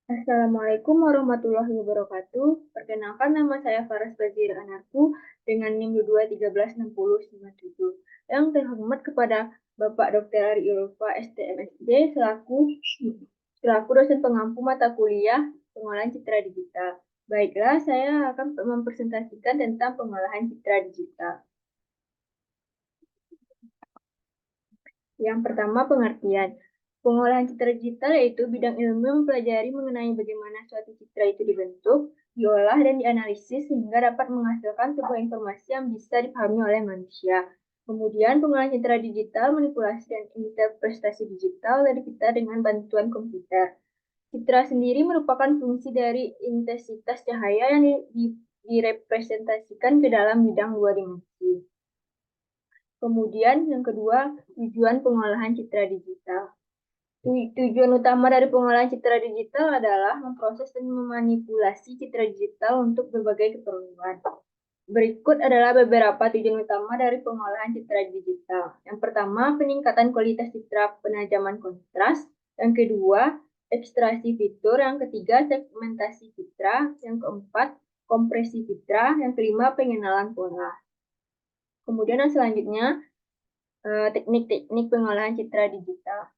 Assalamualaikum warahmatullahi wabarakatuh. Perkenalkan nama saya Faras Bazir Anarku dengan NIM 2136097. Yang terhormat kepada Bapak Dr. Ari Ulfa STMSD selaku dosen pengampu mata kuliah pengolahan citra digital. Baiklah, saya akan mempresentasikan tentang pengolahan citra digital. Yang pertama, pengertian. Pengolahan citra digital yaitu bidang ilmu yang mempelajari mengenai bagaimana suatu citra itu dibentuk, diolah, dan dianalisis sehingga dapat menghasilkan sebuah informasi yang bisa dipahami oleh manusia. Kemudian, pengolahan citra digital, manipulasi, dan interpretasi digital dari kita dengan bantuan komputer. Citra sendiri merupakan fungsi dari intensitas cahaya yang direpresentasikan ke dalam bidang dua dimensi. Kemudian yang kedua, tujuan pengolahan citra digital. Tujuan utama dari pengolahan citra digital adalah memproses dan memanipulasi citra digital untuk berbagai keperluan. Berikut adalah beberapa tujuan utama dari pengolahan citra digital. Yang pertama, peningkatan kualitas citra penajaman kontras. Yang kedua, ekstraksi fitur. Yang ketiga, segmentasi citra. Yang keempat, kompresi citra. Yang kelima, pengenalan pola. Kemudian yang selanjutnya, teknik-teknik pengolahan citra digital.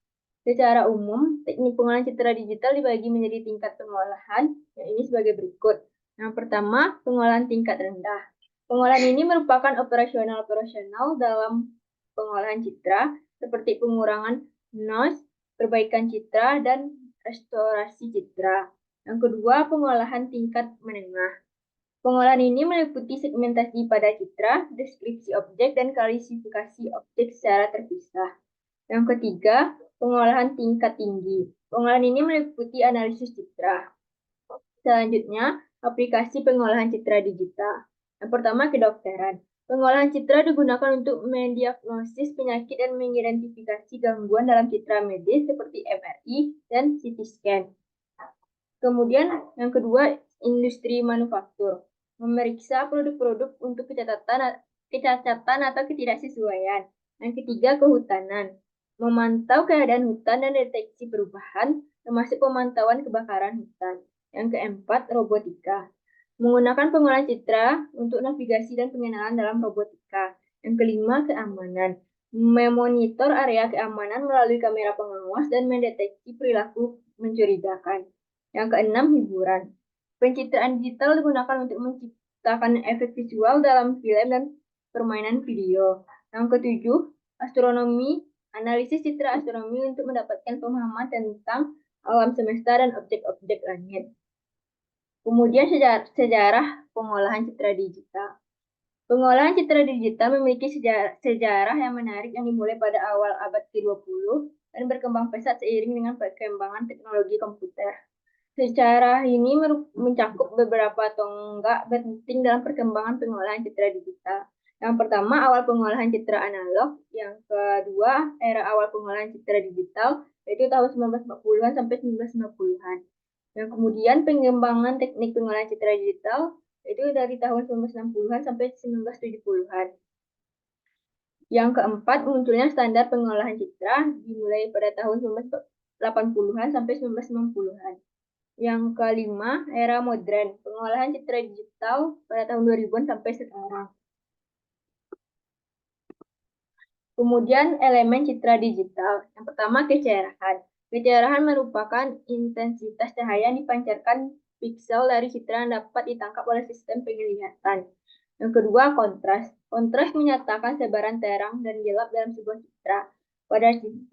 Secara umum, teknik pengolahan citra digital dibagi menjadi tingkat pengolahan, yang ini sebagai berikut. Yang pertama, pengolahan tingkat rendah. Pengolahan ini merupakan operasional dalam pengolahan citra, seperti pengurangan noise, perbaikan citra, dan restorasi citra. Yang kedua, pengolahan tingkat menengah. Pengolahan ini meliputi segmentasi pada citra, deskripsi objek, dan klasifikasi objek secara terpisah. Yang ketiga, pengolahan tingkat tinggi. Pengolahan ini meliputi analisis citra. Selanjutnya, aplikasi pengolahan citra digital. Yang pertama, kedokteran. Pengolahan citra digunakan untuk mendiagnosis penyakit dan mengidentifikasi gangguan dalam citra medis seperti MRI dan CT scan. Kemudian yang kedua, industri manufaktur. Memeriksa produk-produk untuk kecacatan atau ketidaksesuaian. Yang ketiga, kehutanan. Memantau keadaan hutan dan deteksi perubahan, termasuk pemantauan kebakaran hutan. Yang keempat, robotika. Menggunakan pengolahan citra untuk navigasi dan pengenalan dalam robotika. Yang kelima, keamanan. Memonitor area keamanan melalui kamera pengawas dan mendeteksi perilaku mencurigakan. Yang keenam, hiburan. Pencitraan digital digunakan untuk menciptakan efek visual dalam film dan permainan video. Yang ketujuh, astronomi. Analisis citra astronomi untuk mendapatkan pemahaman tentang alam semesta dan objek-objek langit. Kemudian sejarah pengolahan citra digital. Pengolahan citra digital memiliki sejarah yang menarik yang dimulai pada awal abad ke-20 dan berkembang pesat seiring dengan perkembangan teknologi komputer. Sejarah ini mencakup beberapa tonggak penting dalam perkembangan pengolahan citra digital. Yang pertama, awal pengolahan citra analog. Yang kedua, era awal pengolahan citra digital, yaitu tahun 1940-an sampai 1990-an. Yang kemudian, pengembangan teknik pengolahan citra digital, yaitu dari tahun 1960-an sampai 1970-an. Yang keempat, munculnya standar pengolahan citra dimulai pada tahun 1980-an sampai 1990-an. Yang kelima, era modern, pengolahan citra digital pada tahun 2000-an sampai sekarang. Kemudian elemen citra digital. Yang pertama, kecerahan. Kecerahan merupakan intensitas cahaya yang dipancarkan piksel dari citra yang dapat ditangkap oleh sistem penglihatan. Yang kedua, kontras. Kontras menyatakan sebaran terang dan gelap dalam sebuah citra.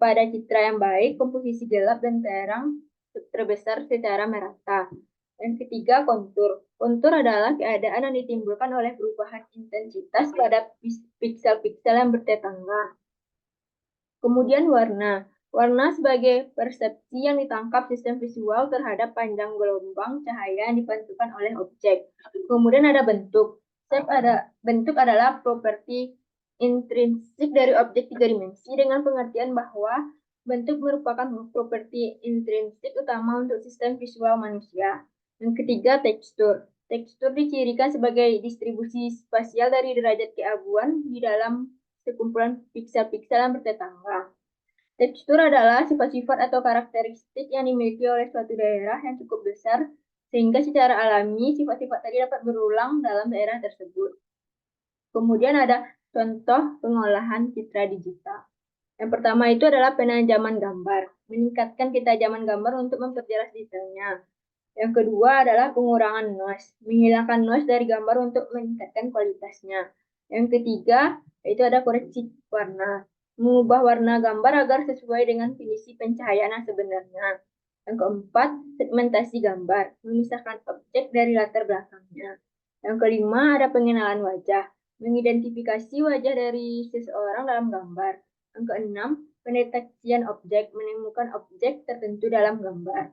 Pada citra yang baik, komposisi gelap dan terang terbesar secara merata. Yang ketiga, kontur. Kontur adalah keadaan yang ditimbulkan oleh perubahan intensitas pada piksel-piksel yang bertetangga. Kemudian warna. Warna sebagai persepsi yang ditangkap sistem visual terhadap panjang gelombang cahaya yang dipantulkan oleh objek. Kemudian ada bentuk. Bentuk adalah properti intrinsik dari objek tiga dimensi dengan pengertian bahwa bentuk merupakan properti intrinsik utama untuk sistem visual manusia. Yang ketiga, tekstur. Tekstur dicirikan sebagai distribusi spasial dari derajat keabuan di dalam sekumpulan piksel-piksel yang bertetangga. Tekstur adalah sifat-sifat atau karakteristik yang dimiliki oleh suatu daerah yang cukup besar, sehingga secara alami sifat-sifat tadi dapat berulang dalam daerah tersebut. Kemudian ada contoh pengolahan citra digital. Yang pertama itu adalah penajaman gambar, meningkatkan ketajaman gambar untuk memperjelas detailnya. Yang kedua adalah pengurangan noise, menghilangkan noise dari gambar untuk meningkatkan kualitasnya. Yang ketiga, yaitu ada koreksi warna, mengubah warna gambar agar sesuai dengan finisi pencahayaan yang sebenarnya. Yang keempat, segmentasi gambar, memisahkan objek dari latar belakangnya. Yang kelima, ada pengenalan wajah, mengidentifikasi wajah dari seseorang dalam gambar. Yang keenam, pendeteksian objek, menemukan objek tertentu dalam gambar.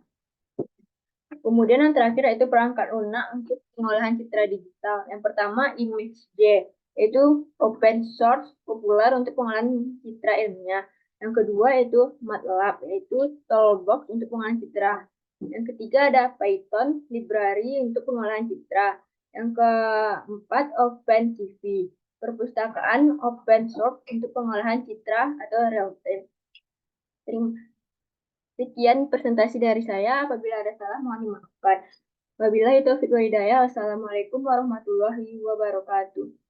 Kemudian yang terakhir yaitu perangkat lunak untuk pengolahan citra digital. Yang pertama ImageJ, yaitu open source populer untuk pengolahan citra ilmiah. Yang kedua yaitu MATLAB, yaitu toolbox untuk pengolahan citra. Yang ketiga ada Python library untuk pengolahan citra. Yang keempat OpenCV, perpustakaan open source untuk pengolahan citra atau real time. Sekian presentasi dari saya. Apabila ada salah, mohon dimaafkan. Wabillahi taufiq wa hidayah. Wassalamualaikum warahmatullahi wabarakatuh.